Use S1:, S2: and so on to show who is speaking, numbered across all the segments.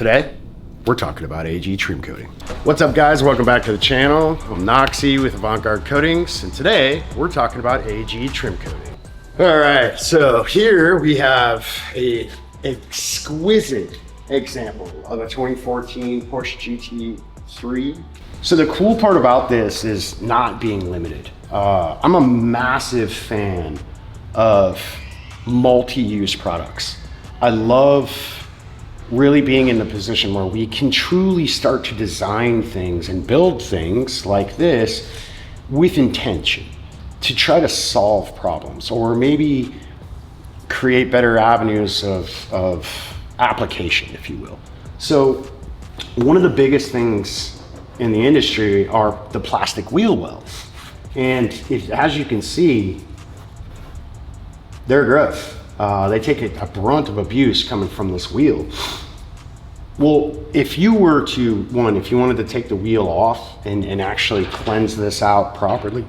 S1: Today, we're talking about AG trim coating. What's up guys, welcome back to the channel. I'm Noxie with Avant-Garde Coatings, and today we're talking about AG trim coating. All right, so here we have a exquisite example of a 2014 Porsche GT3. So the cool part about this is not being limited. I'm a massive fan of multi-use products. I love really being in the position where we can truly start to design things and build things like this with intention to try to solve problems or maybe create better avenues of application, if you will. So one of the biggest things in the industry are the plastic wheel wells. And as you can see, they're gross. They take a brunt of abuse coming from this wheel. Well, if you were to, if you wanted to take the wheel off and actually cleanse this out properly,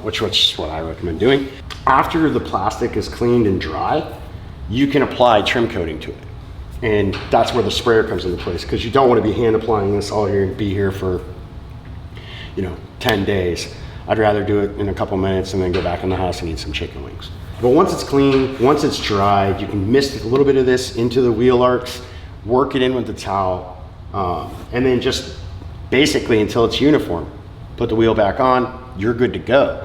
S1: which is what I recommend doing, after the plastic is cleaned and dry, you can apply trim coating to it. And that's where the sprayer comes into place, because you don't want to be hand applying this all year and be here for 10 days. I'd rather do it in a couple minutes and then go back in the house and eat some chicken wings. But once it's clean, once it's dried, you can mist a little bit of this into the wheel arcs, work it in with the towel, and then just basically until it's uniform, put the wheel back on, you're good to go.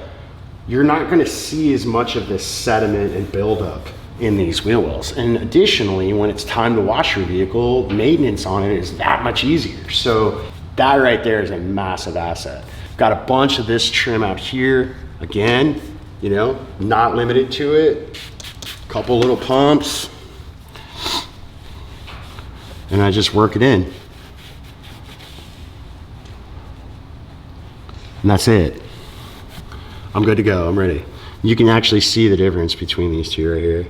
S1: You're not gonna see as much of this sediment and buildup in these wheel wells. And additionally, when it's time to wash your vehicle, maintenance on it is that much easier. So that right there is a massive asset. Got a bunch of this trim out here. Again, not limited to it. Couple little pumps. And I just work it in. And that's it. I'm good to go, I'm ready. You can actually see the difference between these two right here.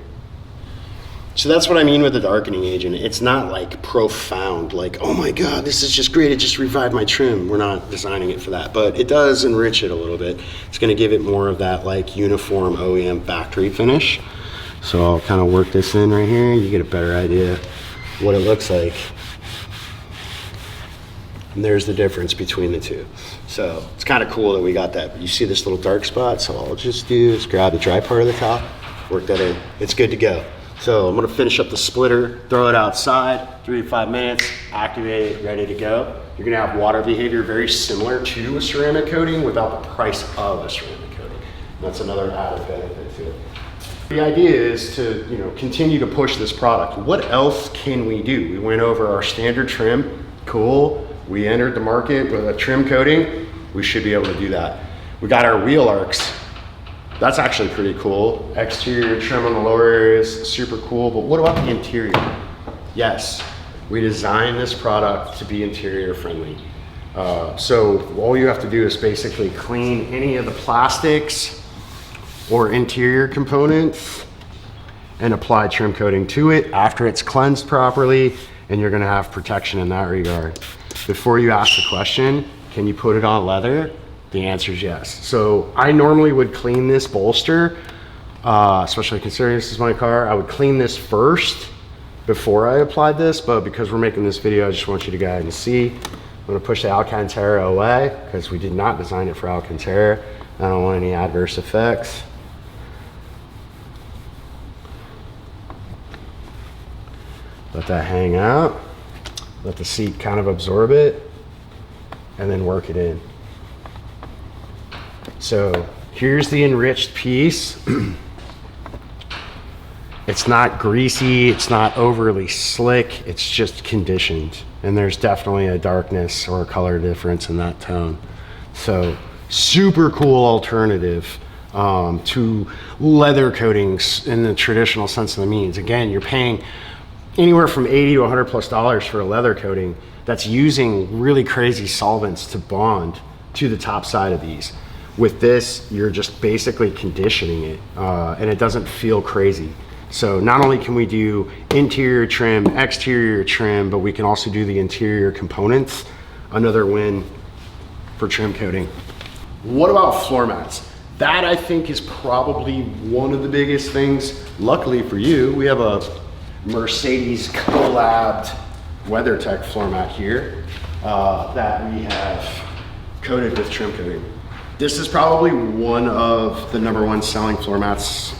S1: So that's what I mean with the darkening agent. It's not like profound, like, oh my God, this is just great, it just revived my trim. We're not designing it for that, but it does enrich it a little bit. It's gonna give it more of that like uniform OEM factory finish. So I'll kind of work this in right here. You get a better idea what it looks like. And there's the difference between the two. So it's kind of cool that we got that. You see this little dark spot, so all I'll just do is grab the dry part of the top, work that in. It's good to go. So I'm gonna finish up the splitter, throw it outside, 3 to 5 minutes, activate it, ready to go. You're gonna have water behavior very similar to a ceramic coating without the price of a ceramic coating. That's another added benefit to it. The idea is to continue to push this product. What else can we do? We went over our standard trim, cool. We entered the market with a trim coating. We should be able to do that. We got our wheel arcs. That's actually pretty cool. Exterior trim on the lower areas, super cool. But what about the interior? Yes, we designed this product to be interior friendly. So all you have to do is basically clean any of the plastics or interior components and apply trim coating to it after it's cleansed properly, and you're gonna have protection in that regard. Before you ask the question, can you put it on leather? The answer is yes. So I normally would clean this bolster, especially considering this is my car. I would clean this first before I applied this, but because we're making this video, I just want you to go ahead and see. I'm gonna push the Alcantara away because we did not design it for Alcantara. I don't want any adverse effects. Let that hang out. Let the seat kind of absorb it and then work it in. So here's the enriched piece. It's not greasy, it's not overly slick, it's just conditioned. And there's definitely a darkness or a color difference in that tone. So super cool alternative to leather coatings in the traditional sense of the means. Again, you're paying anywhere from $80 to $100+ for a leather coating that's using really crazy solvents to bond to the top side of these. With this, you're just basically conditioning it, and it doesn't feel crazy. So not only can we do interior trim, exterior trim, but we can also do the interior components. Another win for trim coating. What about floor mats? That I think is probably one of the biggest things. Luckily for you, we have a Mercedes collabed WeatherTech floor mat here that we have coated with trim coating. This is probably one of the #1 selling floor mats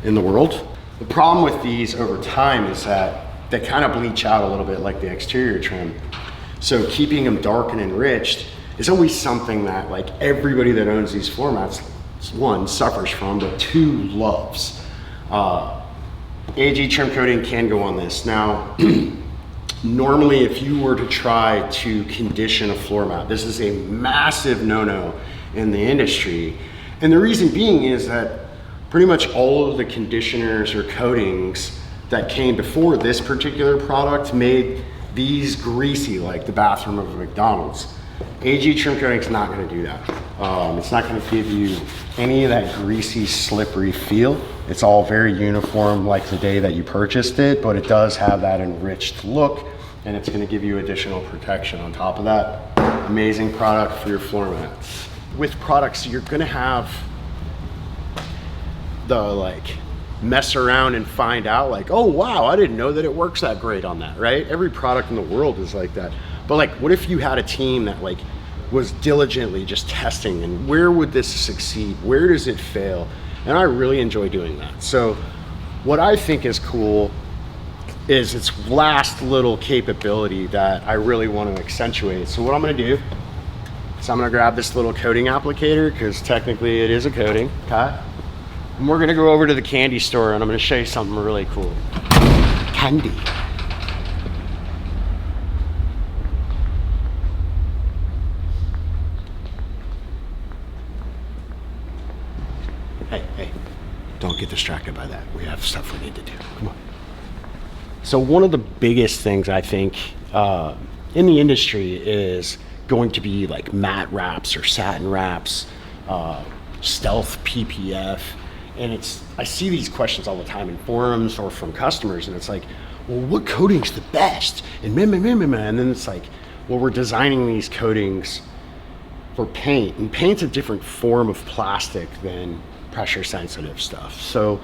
S1: in the world. The problem with these over time is that they kind of bleach out a little bit like the exterior trim. So keeping them dark and enriched is always something that like everybody that owns these floor mats, one, suffers from, but two, loves. AG trim coating can go on this. Now, normally if you were to try to condition a floor mat, this is a massive no-no in the industry. And the reason being is that pretty much all of the conditioners or coatings that came before this particular product made these greasy like the bathroom of a McDonald's. AG trim coating is not going to do that. It's not going to give you any of that greasy, slippery feel. It's all very uniform like the day that you purchased it, but it does have that enriched look, and it's going to give you additional protection on top of that. Amazing product for your floor mats. With products, you're going to have the like mess around and find out like, oh wow, I didn't know that it works that great on that, right? Every product in the world is like that. But like, what if you had a team that like was diligently just testing and where would this succeed? Where does it fail? And I really enjoy doing that. So what I think is cool is its last little capability that I really want to accentuate. So what I'm going to do is I'm going to grab this little coating applicator, because technically it is a coating, okay? And we're gonna go over to the candy store and I'm gonna show you something really cool. Candy. Hey, don't get distracted by that. We have stuff we need to do, come on. So one of the biggest things I think in the industry is going to be like matte wraps or satin wraps, stealth PPF. And I see these questions all the time in forums or from customers, and it's like, well, what coating's the best? And then it's like, well, we're designing these coatings for paint, and paint's a different form of plastic than pressure sensitive stuff. So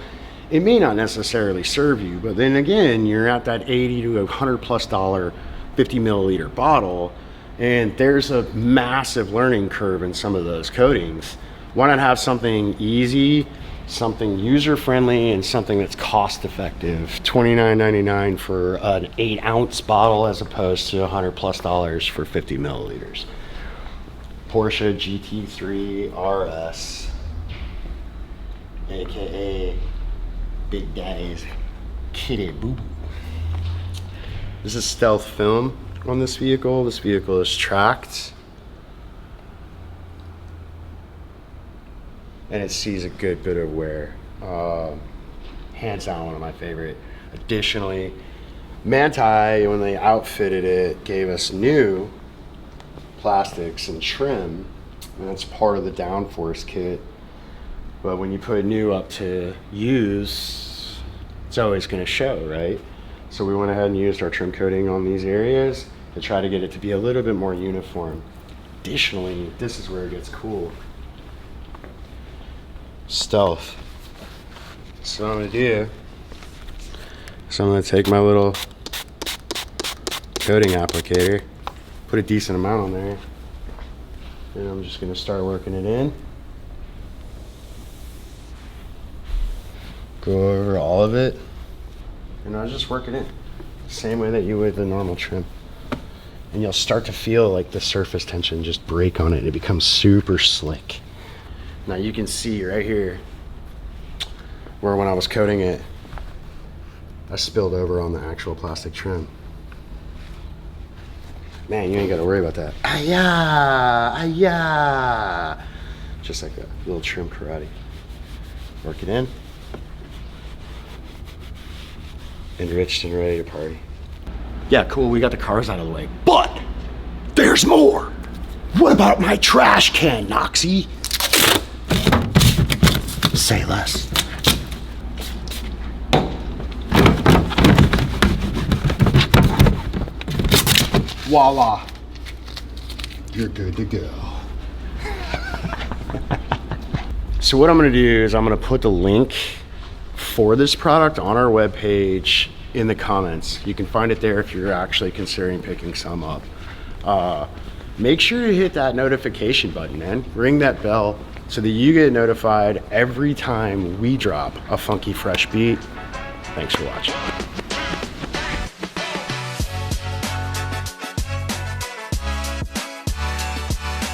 S1: it may not necessarily serve you, but then again, you're at that $80 to $100+ 50 milliliter bottle, and there's a massive learning curve in some of those coatings. Why not have something easy, something user-friendly, and something that's cost-effective? $29.99 for an 8-ounce bottle as opposed to $100+ for 50 milliliters. Porsche GT3 RS, aka Big Daddy's kitty boo-boo. This is stealth film on this vehicle. This vehicle is tracked, and it sees a good bit of wear. Hands down, one of my favorite. Additionally, Manti, when they outfitted it, gave us new plastics and trim, and that's part of the downforce kit. But when you put new up to use, it's always going to show, right? So we went ahead and used our trim coating on these areas to try to get it to be a little bit more uniform. Additionally, this is where it gets cool. Stealth. So what I'm gonna do is I'm gonna take my little coating applicator, put a decent amount on there, and I'm just gonna start working it in. Go over all of it, and I'll just work it in. Same way that you would the normal trim. And you'll start to feel like the surface tension just break on it, and it becomes super slick. Now you can see right here where when I was coating it, I spilled over on the actual plastic trim. Man, you ain't gotta worry about that. Ah-ya, ah-ya. Just like a little trim karate. Work it in. Enriched and ready to party. Yeah, cool, we got the cars out of the way, but there's more. What about my trash can, Noxie? Say less. Voila. You're good to go. So what I'm gonna do is I'm gonna put the link for this product on our webpage in the comments. You can find it there if you're actually considering picking some up. Make sure to hit that notification button, man. Ring that bell so that you get notified every time we drop a funky fresh beat. Thanks for watching.